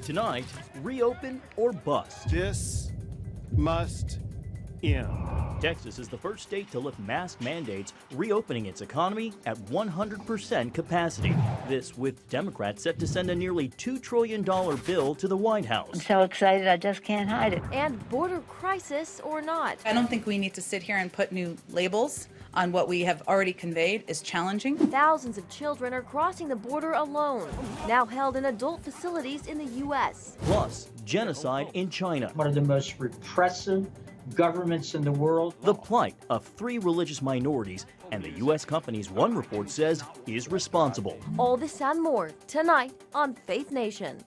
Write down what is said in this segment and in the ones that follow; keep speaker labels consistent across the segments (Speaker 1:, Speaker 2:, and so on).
Speaker 1: Tonight, reopen or bust.
Speaker 2: This must end.
Speaker 1: Texas is the first state to lift mask mandates, reopening its economy at 100% capacity. This with Democrats set to send a nearly $2 trillion bill to the White House.
Speaker 3: I'm so excited, I just can't hide it.
Speaker 4: And border crisis or not.
Speaker 5: I don't think we need to sit here and put new labels on what we have already conveyed is challenging.
Speaker 4: Thousands of children are crossing the border alone, now held in adult facilities in the U.S.
Speaker 1: Plus, genocide in China.
Speaker 6: One of the most repressive governments in the world.
Speaker 1: The plight of 3 religious minorities, and the U.S. companies one report says is responsible.
Speaker 4: All this and more tonight on Faith Nation.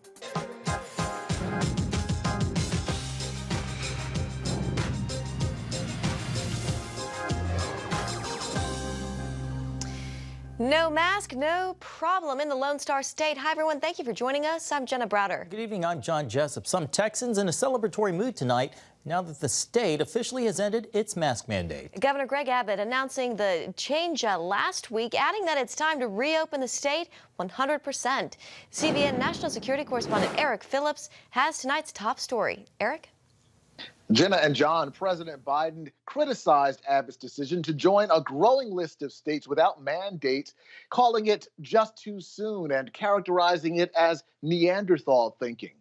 Speaker 4: No mask, no problem in the Lone Star State. Hi, everyone. Thank you for joining us. I'm Jenna Browder.
Speaker 7: Good evening. I'm John Jessup. Some Texans in a celebratory mood tonight now that the state officially has ended its mask mandate.
Speaker 4: Governor Greg Abbott announcing the change last week, adding that it's time to reopen the state 100%. CBN national security correspondent Eric Phillips has tonight's top story. Eric?
Speaker 8: Jenna and John, President Biden criticized Abbott's decision to join a growing list of states without mandates, calling it just too soon and characterizing it as Neanderthal thinking.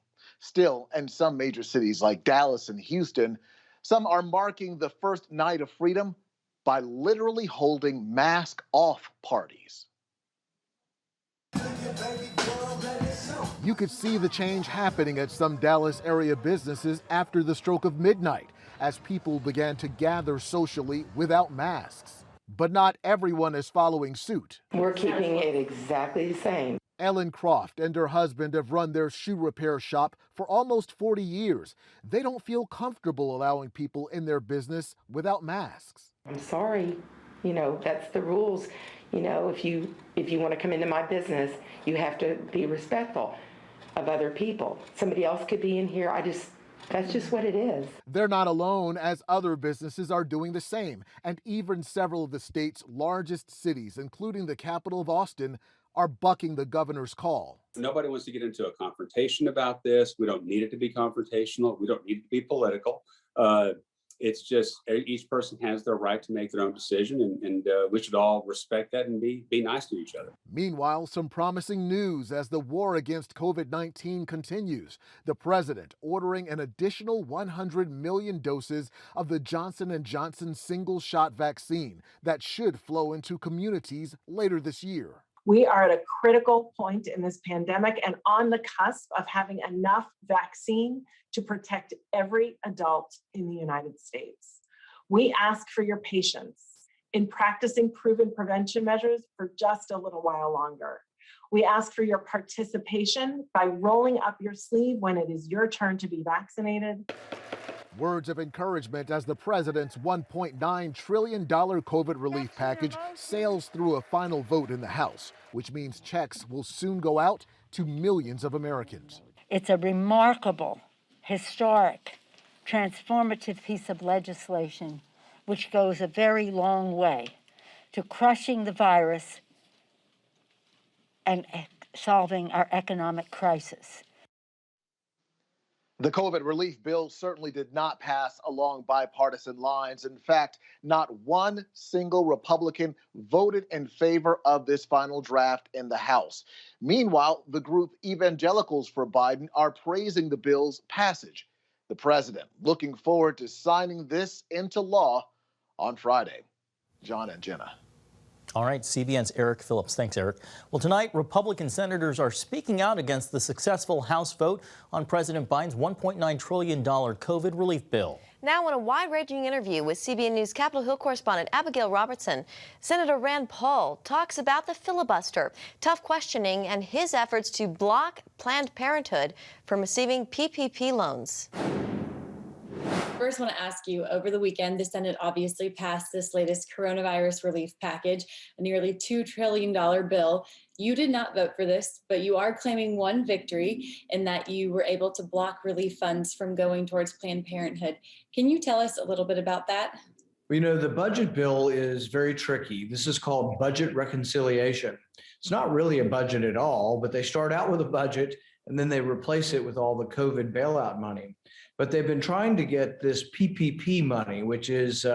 Speaker 8: Still, in some major cities like Dallas and Houston, some are marking the first night of freedom by literally holding mask-off parties.
Speaker 9: You could see the change happening at some Dallas area businesses after the stroke of midnight as people began to gather socially without masks. But not everyone is following suit.
Speaker 10: We're keeping it exactly the same.
Speaker 9: Ellen Croft and her husband have run their shoe repair shop for almost 40 years. They don't feel comfortable allowing people in their business without masks.
Speaker 10: I'm sorry, that's the rules. If you want to come into my business, you have to be respectful of other people. Somebody else could be in here. That's just what it is.
Speaker 9: They're not alone, as other businesses are doing the same. And even several of the state's largest cities, including the capital of Austin, are bucking the governor's call.
Speaker 11: Nobody wants to get into a confrontation about this. We don't need it to be confrontational. We don't need it to be political. It's just each person has their right to make their own decision, and we should all respect that and be nice to each other.
Speaker 9: Meanwhile, some promising news as the war against COVID-19 continues. The president ordering an additional 100 million doses of the Johnson & Johnson single-shot vaccine that should flow into communities later this year.
Speaker 12: We are at a critical point in this pandemic and on the cusp of having enough vaccine to protect every adult in the United States. We ask for your patience in practicing proven prevention measures for just a little while longer. We ask for your participation by rolling up your sleeve when it is your turn to be vaccinated.
Speaker 9: Words of encouragement as the president's $1.9 trillion COVID relief package sails through a final vote in the House, which means checks will soon go out to millions of Americans.
Speaker 3: It's a remarkable, historic, transformative piece of legislation which goes a very long way to crushing the virus and solving our economic crisis.
Speaker 8: The COVID relief bill certainly did not pass along bipartisan lines. In fact, not one single Republican voted in favor of this final draft in the House. Meanwhile, the group Evangelicals for Biden are praising the bill's passage. The president looking forward to signing this into law on Friday. John and Jenna.
Speaker 7: All right, CBN's Eric Phillips. Thanks, Eric. Well, tonight, Republican senators are speaking out against the successful House vote on President Biden's $1.9 trillion COVID relief bill.
Speaker 4: Now, in a wide-ranging interview with CBN News Capitol Hill correspondent Abigail Robertson, Senator Rand Paul talks about the filibuster, tough questioning, and his efforts to block Planned Parenthood from receiving PPP loans.
Speaker 13: First, I want to ask you, over the weekend, the Senate obviously passed this latest coronavirus relief package, a nearly $2 trillion bill. You did not vote for this, but you are claiming one victory in that you were able to block relief funds from going towards Planned Parenthood. Can you tell us a little bit about that?
Speaker 14: Well, the budget bill is very tricky. This is called budget reconciliation. It's not really a budget at all, but they start out with a budget and then they replace it with all the COVID bailout money. But they've been trying to get this PPP money, which is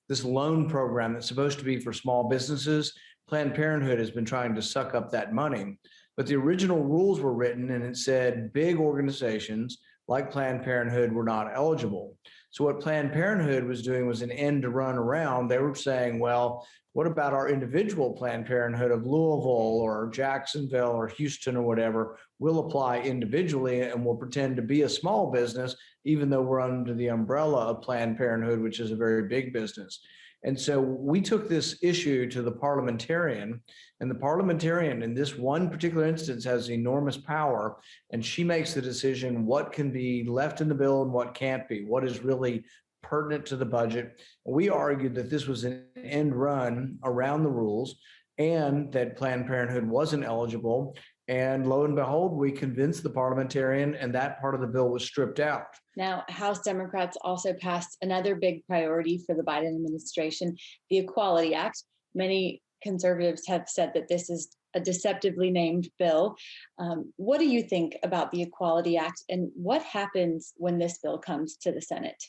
Speaker 14: this loan program that's supposed to be for small businesses. Planned Parenthood has been trying to suck up that money. But the original rules were written and it said big organizations like Planned Parenthood were not eligible. So what Planned Parenthood was doing was an end to run around. They were saying, well, what about our individual Planned Parenthood of Louisville or Jacksonville or Houston or whatever? We'll apply individually and we'll pretend to be a small business, even though we're under the umbrella of Planned Parenthood, which is a very big business. And so we took this issue to the parliamentarian, and the parliamentarian in this one particular instance has enormous power, and she makes the decision what can be left in the bill and what can't be, what is really pertinent to the budget. We argued that this was an end run around the rules and that Planned Parenthood wasn't eligible. And lo and behold, we convinced the parliamentarian and that part of the bill was stripped out.
Speaker 13: Now, House Democrats also passed another big priority for the Biden administration, the Equality Act. Many conservatives have said that this is a deceptively named bill. What do you think about the Equality Act, and what happens when this bill comes to the Senate?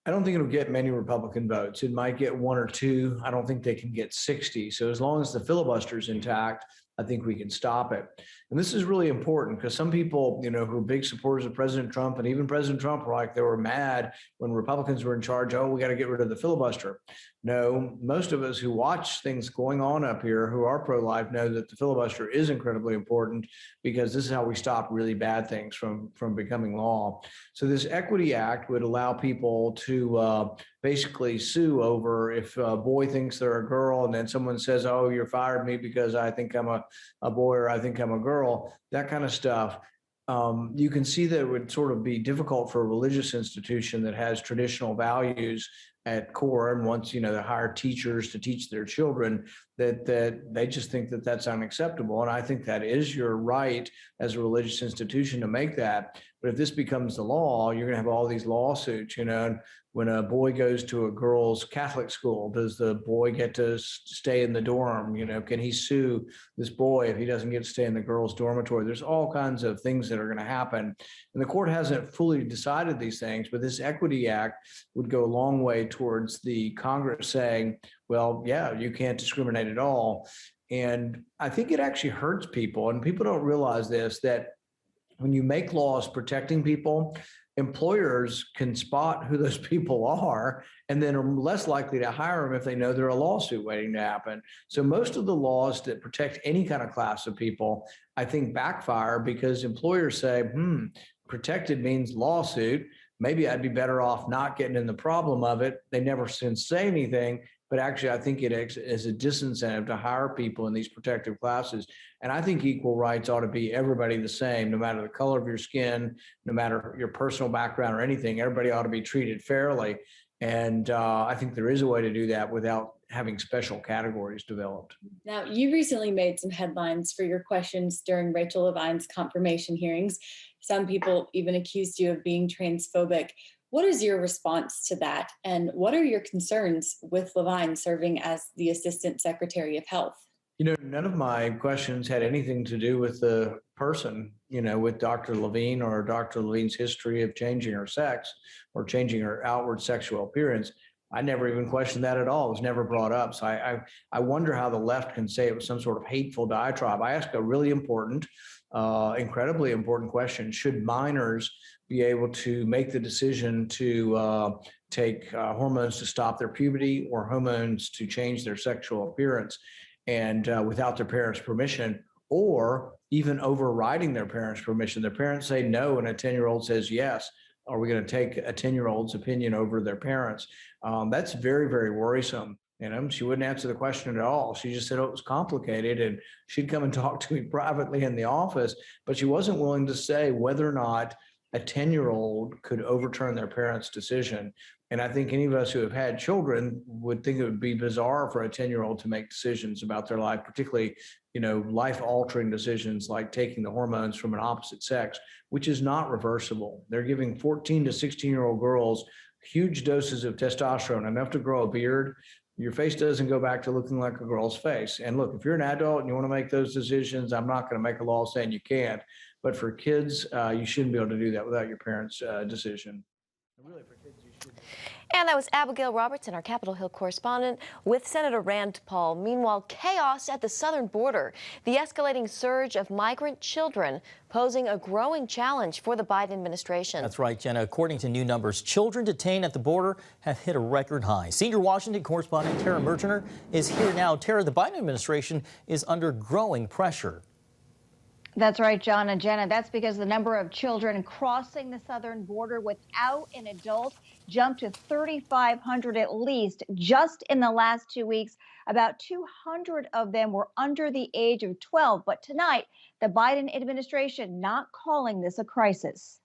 Speaker 14: I don't think it'll get many Republican votes. It might get 1 or 2. I don't think they can get 60. So as long as the filibuster is intact, I think we can stop it. And this is really important because some people, who are big supporters of President Trump, and even President Trump were like, they were mad when Republicans were in charge. Oh, we got to get rid of the filibuster. No, most of us who watch things going on up here who are pro-life know that the filibuster is incredibly important because this is how we stop really bad things from becoming law. So this Equity Act would allow people to basically sue over if a boy thinks they're a girl and then someone says, oh, you're fired me because I think I'm a boy or I think I'm a girl, that kind of stuff. You can see that it would sort of be difficult for a religious institution that has traditional values at core and wants, they hire teachers to teach their children, that they just think that that's unacceptable. And I think that is your right as a religious institution to make that. But if this becomes the law, you're going to have all these lawsuits, when a boy goes to a girls' Catholic school, does the boy get to stay in the dorm? Can he sue this boy if he doesn't get to stay in the girls' dormitory? There's all kinds of things that are going to happen. And the court hasn't fully decided these things, but this Equity Act would go a long way towards the Congress saying, well, yeah, you can't discriminate at all. And I think it actually hurts people. And people don't realize this, that when you make laws protecting people, employers can spot who those people are and then are less likely to hire them if they know there's a lawsuit waiting to happen. So most of the laws that protect any kind of class of people, I think, backfire because employers say, protected means lawsuit. Maybe I'd be better off not getting in the problem of it. They never say anything, but actually I think it is a disincentive to hire people in these protected classes. And I think equal rights ought to be everybody the same, no matter the color of your skin, no matter your personal background or anything. Everybody ought to be treated fairly. And I think there is a way to do that without having special categories developed.
Speaker 13: Now, you recently made some headlines for your questions during Rachel Levine's confirmation hearings. Some people even accused you of being transphobic. What is your response to that? And what are your concerns with Levine serving as the Assistant Secretary of Health?
Speaker 14: None of my questions had anything to do with the person, with Dr. Levine or Dr. Levine's history of changing her sex or changing her outward sexual appearance. I never even questioned that at all. It was never brought up. So I wonder how the left can say it was some sort of hateful diatribe. I asked a really important, incredibly important question. Should minors be able to make the decision to take hormones to stop their puberty or hormones to change their sexual appearance and without their parents' permission, or even overriding their parents' permission? Their parents say no and a 10-year-old says yes. Are we going to take a 10-year-old's opinion over their parents? That's very, very worrisome. She wouldn't answer the question at all. She just said, oh, it was complicated. And she'd come and talk to me privately in the office, but she wasn't willing to say whether or not a 10-year-old could overturn their parents' decision. And I think any of us who have had children would think it would be bizarre for a 10-year-old to make decisions about their life, particularly, life-altering decisions like taking the hormones from an opposite sex, which is not reversible. They're giving 14 to 16-year-old girls huge doses of testosterone, enough to grow a beard, Your face doesn't go back to looking like a girl's face. And look, if you're an adult and you want to make those decisions, I'm not going to make a law saying you can't. But for kids, you shouldn't be able to do that without your parents' decision. Really, for kids, you should.
Speaker 4: And that was Abigail Robertson, our Capitol Hill correspondent, with Senator Rand Paul. Meanwhile, chaos at the southern border. The escalating surge of migrant children posing a growing challenge for the Biden administration.
Speaker 7: That's right, Jenna. According to new numbers, children detained at the border have hit a record high. Senior Washington correspondent Tara Merchiner is here now. Tara, the Biden administration is under growing pressure.
Speaker 15: That's right, John and Jenna. That's because the number of children crossing the southern border without an adult jumped to 3,500 at least just in the last 2 weeks. About 200 of them were under the age of 12. But tonight, the Biden administration not calling this a crisis.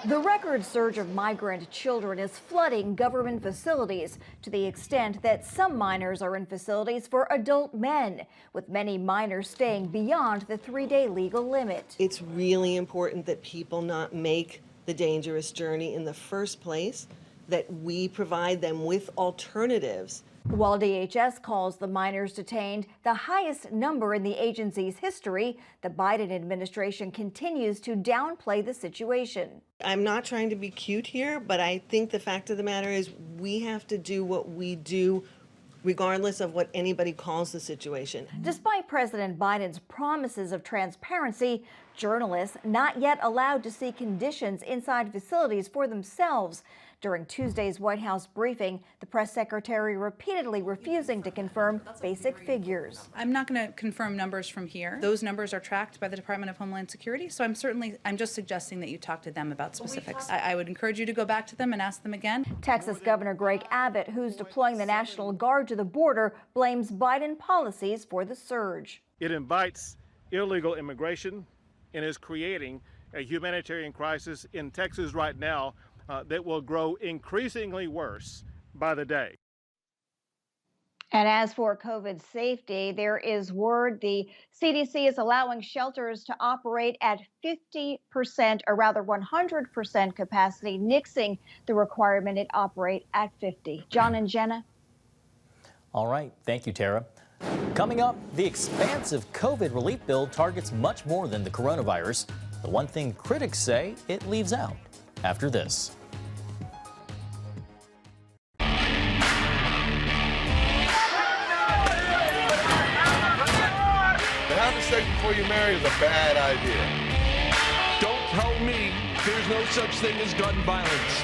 Speaker 15: The record surge of migrant children is flooding government facilities to the extent that some minors are in facilities for adult men, with many minors staying beyond the 3-day legal limit.
Speaker 16: It's really important that people not make the dangerous journey in the first place, that we provide them with alternatives.
Speaker 15: While DHS calls the minors detained the highest number in the agency's history, the Biden administration continues to downplay the situation.
Speaker 16: I'm not trying to be cute here, but I think the fact of the matter is we have to do what we do regardless of what anybody calls the situation.
Speaker 15: Despite President Biden's promises of transparency, journalists not yet allowed to see conditions inside facilities for themselves. During Tuesday's White House briefing, the press secretary repeatedly refusing to confirm basic figures.
Speaker 5: I'm not going to confirm numbers from here. Those numbers are tracked by the Department of Homeland Security, so I'm just suggesting that you talk to them about specifics. I would encourage you to go back to them and ask them again.
Speaker 15: Texas Governor Greg Abbott, who's deploying the National Guard to the border, blames Biden policies for the surge.
Speaker 2: It invites illegal immigration and is creating a humanitarian crisis in Texas right now that will grow increasingly worse by the day.
Speaker 15: And as for COVID safety, there is word the CDC is allowing shelters to operate at 50%, or rather 100% capacity, nixing the requirement it operate at 50. John and Jenna.
Speaker 7: All right. Thank you, Tara. Coming up, the expansive COVID relief bill targets much more than the coronavirus. The one thing critics say it leaves out. After this.
Speaker 17: Having sex before you're married is a bad idea.
Speaker 18: Don't tell me there's no such thing as gun violence.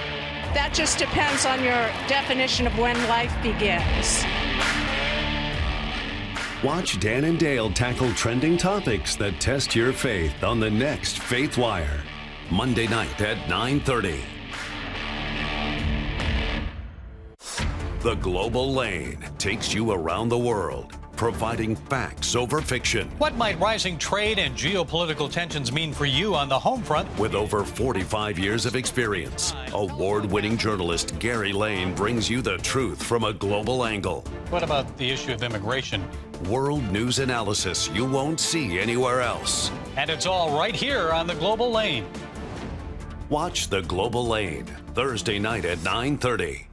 Speaker 19: That just depends on your definition of when life begins.
Speaker 20: Watch Dan and Dale tackle trending topics that test your faith on the next Faith Wire, Monday night at 9:30. The Global Lane takes you around the world, providing facts over fiction.
Speaker 21: What might rising trade and geopolitical tensions mean for you on the home front?
Speaker 20: With over 45 years of experience, award-winning journalist Gary Lane brings you the truth from a global angle.
Speaker 21: What about the issue of immigration?
Speaker 20: World news analysis you won't see anywhere else.
Speaker 21: And it's all right here on the Global Lane.
Speaker 20: Watch The Global Lane, Thursday night at 9:30.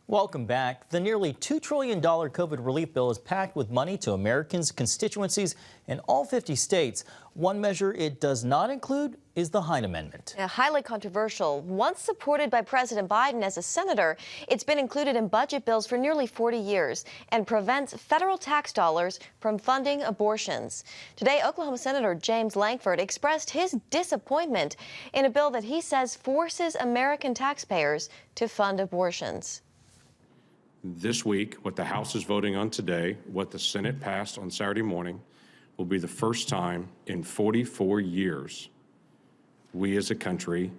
Speaker 7: Welcome back. The nearly $2 trillion COVID relief bill is packed with money to Americans' constituencies in all 50 states. One measure it does not include is the Hyde Amendment.
Speaker 4: Highly controversial. Once supported by President Biden as a senator, it's been included in budget bills for nearly 40 years and prevents federal tax dollars from funding abortions. Today, Oklahoma Senator James Lankford expressed his disappointment in a bill that he says forces American taxpayers to fund abortions.
Speaker 6: This week, what the House is voting on today, what the Senate passed on Saturday morning, will be the first time in 44 years we as a country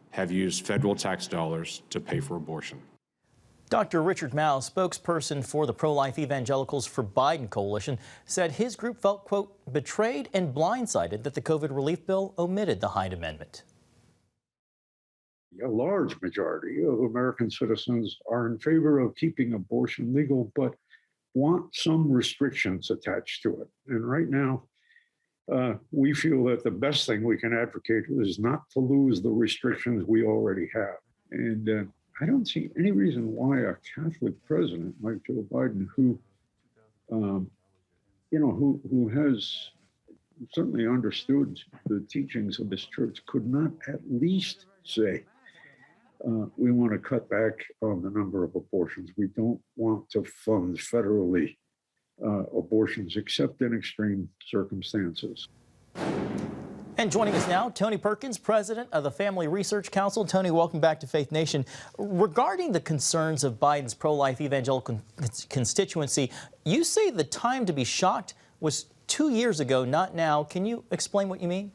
Speaker 6: have used federal tax dollars to pay for abortion.
Speaker 7: Dr. Richard Mao, spokesperson for the Pro-Life Evangelicals for Biden coalition, said his group felt, quote, betrayed and blindsided that the COVID relief bill omitted the Hyde Amendment.
Speaker 22: A large majority of American citizens are in favor of keeping abortion legal, but want some restrictions attached to it. And right now, we feel that the best thing we can advocate is not to lose the restrictions we already have. And I don't see any reason why a Catholic president like Joe Biden, who has certainly understood the teachings of this church, could not at least say, we want to cut back on the number of abortions. We don't want to fund federally abortions except in extreme circumstances.
Speaker 7: And joining us now, Tony Perkins, president of the Family Research Council. Tony, welcome back to Faith Nation. Regarding the concerns of Biden's pro-life evangelical constituency, you say the time to be shocked was 2 years ago, not now. Can you explain what you mean?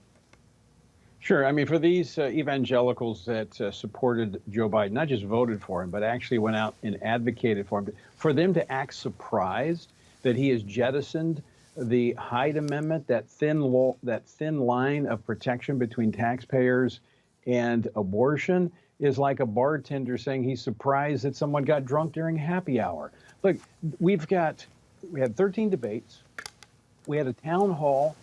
Speaker 23: Sure. I mean, for these evangelicals that supported Joe Biden, not just voted for him, but actually went out and advocated for him, for them to act surprised that he has jettisoned the Hyde Amendment, that thin line of protection between taxpayers and abortion, is like a bartender saying he's surprised that someone got drunk during happy hour. Look, we had 13 debates. We had a town hall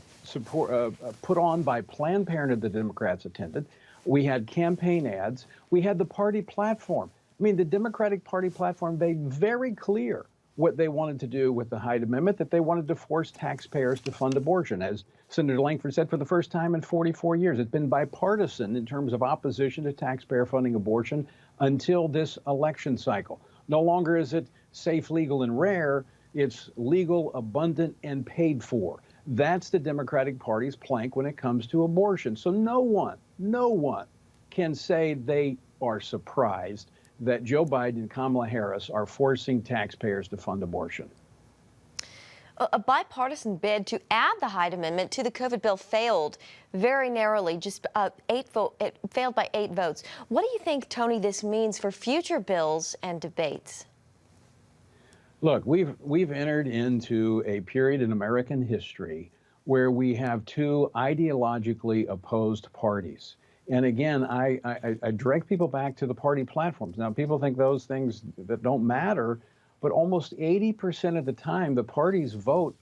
Speaker 23: put on by Planned Parenthood the Democrats attended. We had campaign ads. We had the party platform. I mean, the Democratic Party platform made very clear what they wanted to do with the Hyde Amendment, that they wanted to force taxpayers to fund abortion. As Senator Lankford said, for the first time in 44 years, it's been bipartisan in terms of opposition to taxpayer funding abortion until this election cycle. No longer is it safe, legal, and rare. It's legal, abundant, and paid for. That's the Democratic Party's plank when it comes to abortion. So no one can say they are surprised that Joe Biden and Kamala Harris are forcing taxpayers to fund abortion.
Speaker 4: A bipartisan bid to add the Hyde Amendment to the COVID bill failed very narrowly, just it failed by 8 votes. What do you think, Tony, this means for future bills and debates?
Speaker 23: Look, we've entered into a period in American history where we have two ideologically opposed parties. And again, I direct people back to the party platforms. Now, people think those things that don't matter, but almost 80% of the time, the parties vote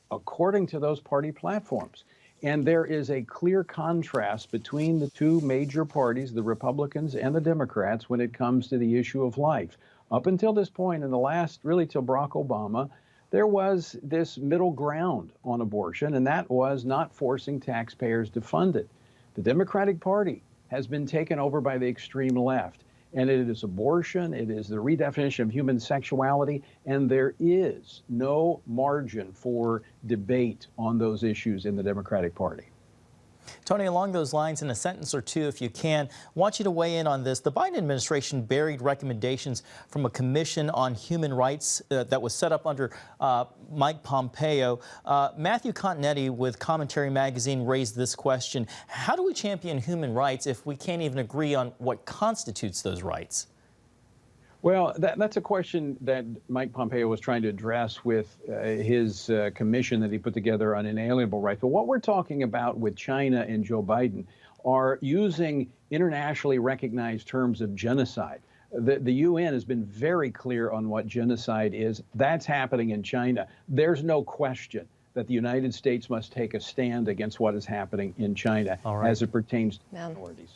Speaker 23: according to those party platforms. And there is a clear contrast between the two major parties, the Republicans and the Democrats, when it comes to the issue of life. Up until this point, in the last, really till Barack Obama, there was this middle ground on abortion, and that was not forcing taxpayers to fund it. The Democratic Party has been taken over by the extreme left, and it is abortion, it is the redefinition of human sexuality, and there is no margin for debate on those issues in the Democratic Party.
Speaker 7: Tony, along those lines, in a sentence or two, if you can, I want you to weigh in on this. The Biden administration buried recommendations from a commission on human rights that was set up under Mike Pompeo. Matthew Continetti with Commentary Magazine raised this question. How do we champion human rights if we can't even agree on what constitutes those rights?
Speaker 23: Well, that's a question that Mike Pompeo was trying to address with his commission that he put together on inalienable rights. But what we're talking about with China and Joe Biden are using internationally recognized terms of genocide. The UN has been very clear on what genocide is. That's happening in China. There's no question that the United States must take a stand against what is happening in China as it pertains to minorities.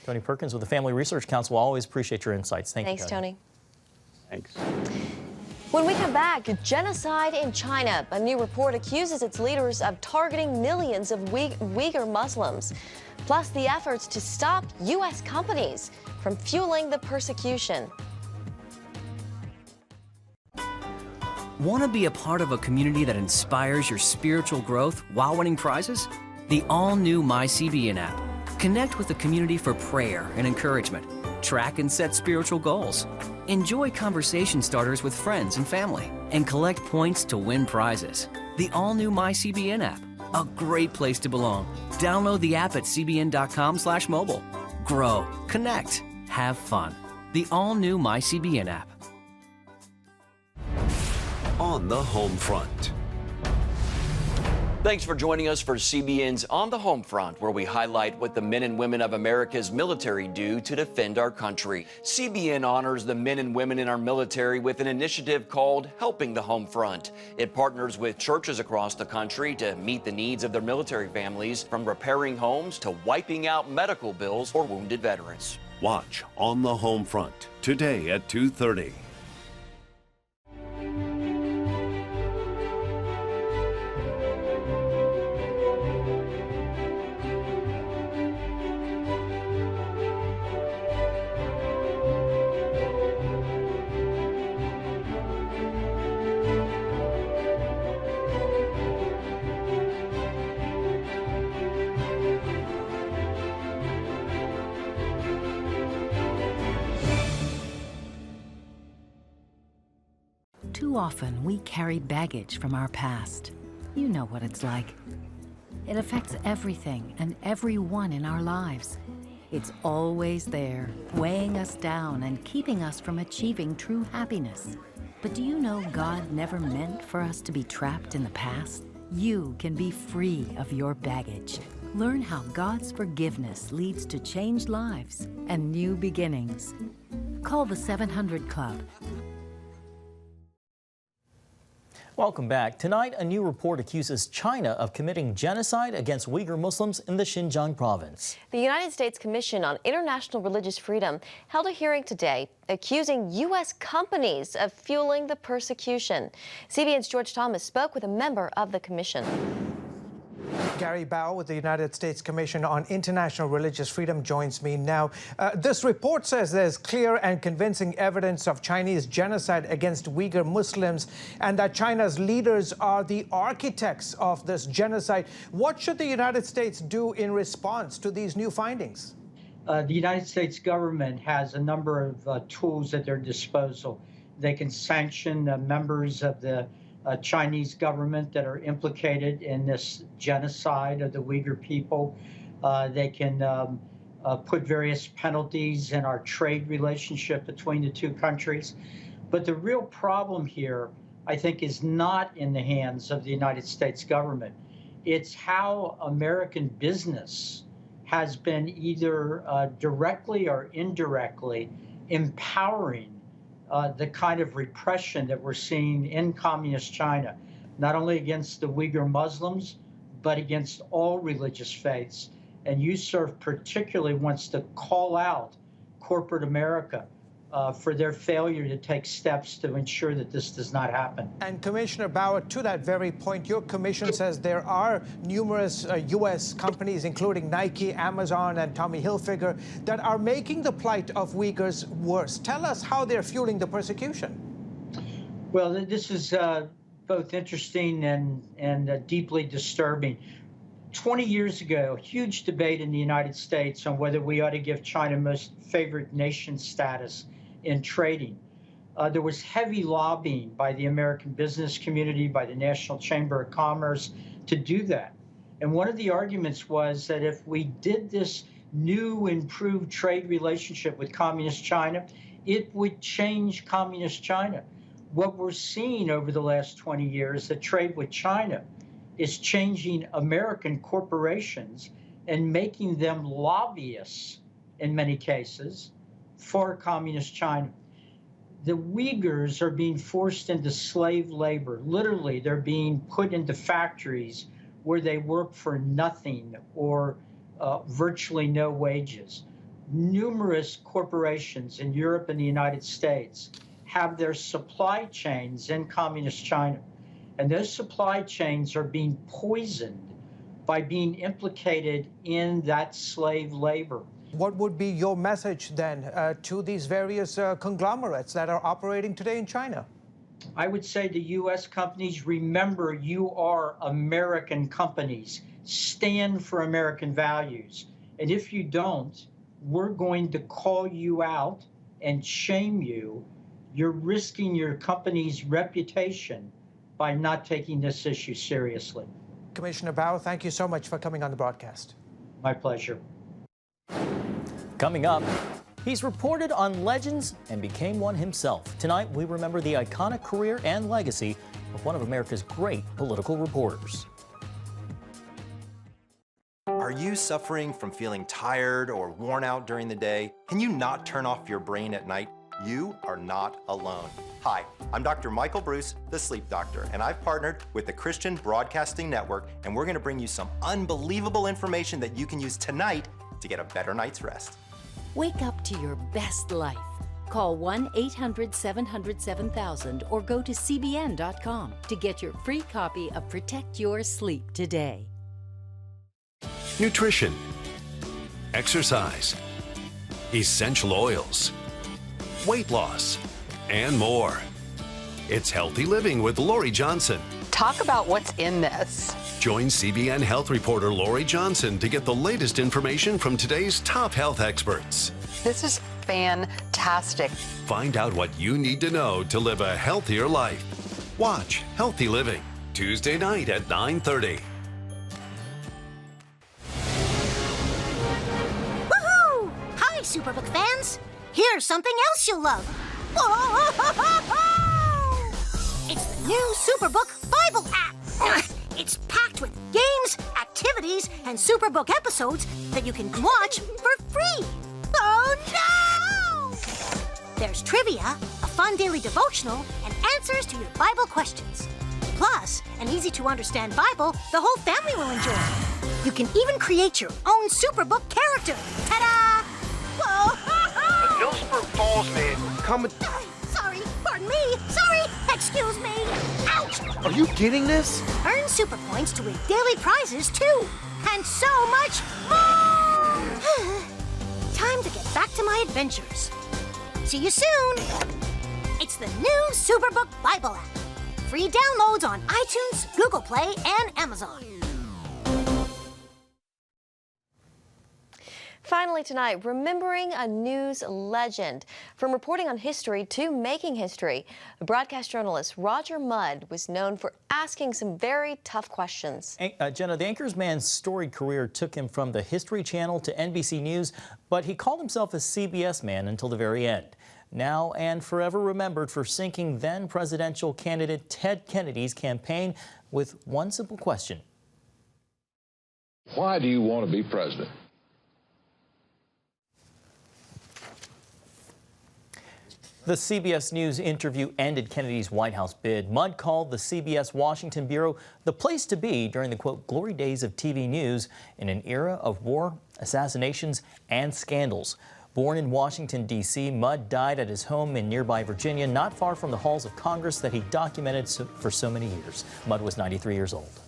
Speaker 7: Tony Perkins with the Family Research Council. Always appreciate your insights.
Speaker 4: Thanks, Tony.
Speaker 23: Thanks.
Speaker 4: When we come back, genocide in China. A new report accuses its leaders of targeting millions of Uyghur Muslims. Plus, the efforts to stop U.S. companies from fueling the persecution.
Speaker 1: Want to be a part of a community that inspires your spiritual growth while winning prizes? The all-new CBN app. Connect with the community for prayer and encouragement. Track and set spiritual goals. Enjoy conversation starters with friends and family. And collect points to win prizes. The all-new CBN app. A great place to belong. Download the app at cbn.com/mobile. Grow, connect, have fun. The all-new CBN app.
Speaker 20: On the home front.
Speaker 10: Thanks for joining us for CBN's On the Home Front, where we highlight what the men and women of America's military do to defend our country. CBN honors the men and women in our military with an initiative called Helping the Home Front. It partners with churches across the country to meet the needs of their military families, from repairing homes to wiping out medical bills for wounded veterans.
Speaker 20: Watch On the Home Front today at 2:30.
Speaker 11: Too often, we carry baggage from our past. You know what it's like. It affects everything and everyone in our lives. It's always there, weighing us down and keeping us from achieving true happiness. But do you know God never meant for us to be trapped in the past? You can be free of your baggage. Learn how God's forgiveness leads to changed lives and new beginnings. Call the 700 Club.
Speaker 7: Welcome back. Tonight, a new report accuses China of committing genocide against Uyghur Muslims in the Xinjiang province.
Speaker 4: The United States Commission on International Religious Freedom held a hearing today accusing U.S. companies of fueling the persecution. CBN's George Thomas spoke with a member of the commission.
Speaker 24: Gary Bao with the United States Commission on International Religious Freedom joins me now. This report says there's clear and convincing evidence of Chinese genocide against Uyghur Muslims and that China's leaders are the architects of this genocide. What should the United States do in response to these new findings?
Speaker 25: The United States government has a number of tools at their disposal. They can sanction members of the Chinese government that are implicated in this genocide of the Uyghur people. They can put various penalties in our trade relationship between the two countries. But the real problem here, I think, is not in the hands of the United States government. It's how American business has been either directly or indirectly empowering the kind of repression that we're seeing in communist China, not only against the Uyghur Muslims, but against all religious faiths. And USCIRF particularly wants to call out corporate America for their failure to take steps to ensure that this does not happen.
Speaker 24: And Commissioner Bauer, to that very point, your commission says there are numerous U.S. companies, including Nike, Amazon, and Tommy Hilfiger, that are making the plight of Uyghurs worse. Tell us how they're fueling the persecution.
Speaker 25: Well, this is both interesting and deeply disturbing. 20 years ago, a huge debate in the United States on whether we ought to give China most favored nation status in trading. There was heavy lobbying by the American business community, by the National Chamber of Commerce to do that. And one of the arguments was that if we did this new improved trade relationship with Communist China, it would change Communist China. What we're seeing over the last 20 years, the trade with China is changing American corporations and making them lobbyists in many cases for Communist China. The Uyghurs are being forced into slave labor. Literally, they're being put into factories where they work for nothing or virtually no wages. Numerous corporations in Europe and the United States have their supply chains in communist China. And those supply chains are being poisoned by being implicated in that slave labor.
Speaker 24: What would be your message then to these various conglomerates that are operating today in China?
Speaker 25: I would say to U.S. companies, remember, you are American companies. Stand for American values. And if you don't, we're going to call you out and shame you. You're risking your company's reputation by not taking this issue seriously.
Speaker 24: Commissioner Bao, thank you so much for coming on the broadcast.
Speaker 25: My pleasure.
Speaker 7: Coming up, he's reported on legends and became one himself. Tonight, we remember the iconic career and legacy of one of America's great political reporters.
Speaker 3: Are you suffering from feeling tired or worn out during the day? Can you not turn off your brain at night? You are not alone. Hi, I'm Dr. Michael Bruce, the sleep doctor, and I've partnered with the Christian Broadcasting Network, and we're going to bring you some unbelievable information that you can use tonight to get a better night's rest.
Speaker 8: Wake up to your best life. Call 1-800-700-7000 or go to cbn.com to get your free copy of Protect Your Sleep today.
Speaker 20: Nutrition, exercise, essential oils, weight loss, and more. It's Healthy Living with Lori Johnson.
Speaker 9: Talk about what's in this.
Speaker 20: Join CBN health reporter Lori Johnson to get the latest information from today's top health experts.
Speaker 9: This is fantastic.
Speaker 20: Find out what you need to know to live a healthier life. Watch Healthy Living, Tuesday night at 9:30.
Speaker 12: Woohoo! Hi, Superbook fans. Here's something else you'll love. It's the new Superbook Bible app. It's packed with games, activities, and Superbook episodes that you can watch for free. Oh no! There's trivia, a fun daily devotional, and answers to your Bible questions. Plus, an easy-to-understand Bible the whole family will enjoy. You can even create your own Superbook character. Ta-da! Whoa!
Speaker 13: Millsburg Falls man, come with...
Speaker 12: Sorry, pardon me. Sorry, excuse me. Ouch!
Speaker 13: Are you getting this?
Speaker 12: Earn super points to win daily prizes, too. And so much more! Time to get back to my adventures. See you soon. It's the new Superbook Bible app. Free downloads on iTunes, Google Play, and Amazon.
Speaker 4: Finally tonight, remembering a news legend. From reporting on history to making history, broadcast journalist Roger Mudd was known for asking some very tough questions.
Speaker 7: Jenna, the anchor's man's storied career took him from the History Channel to NBC News, but he called himself a CBS man until the very end. Now and forever remembered for sinking then presidential candidate Ted Kennedy's campaign with one simple question.
Speaker 26: Why do you want to be president?
Speaker 7: The CBS News interview ended Kennedy's White House bid. Mudd called the CBS Washington Bureau the place to be during the, quote, glory days of TV news in an era of war, assassinations, and scandals. Born in Washington, D.C., Mudd died at his home in nearby Virginia, not far from the halls of Congress that he documented for so many years. Mudd was 93 years old.